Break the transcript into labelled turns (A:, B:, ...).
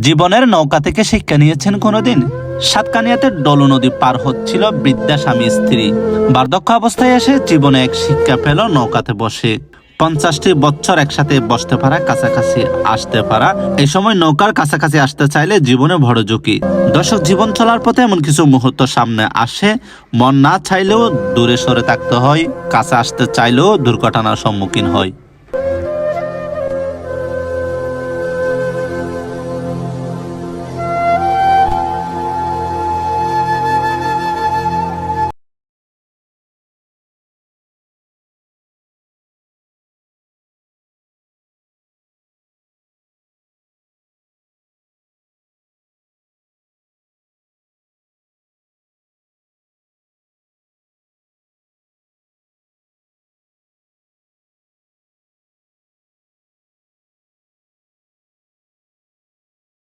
A: জীবনের নৌকা থেকে শিক্ষা নিয়েছেন কোনোদিন? সাতকানিয়াতে ডলু নদী পার হচ্ছিল বৃদ্ধা স্বামী স্ত্রী। বার্ধক্য অবস্থায় এসে জীবনে এক শিক্ষা পেল নৌকাতে বসে। 50টি বছর একসাথে বসতে পারা, কাছাকাছি আসতে পারা। এই সময় নৌকার কাছাকাছি আসতে চাইলে জীবনে বড় ঝুঁকি। দর্শক, জীবন চলার পথে এমন কিছু মুহূর্ত সামনে আসে, মন না চাইলেও দূরে সরে থাকতে হয়, কাছে আসতে চাইলেও দুর্ঘটনার সম্মুখীন হয়।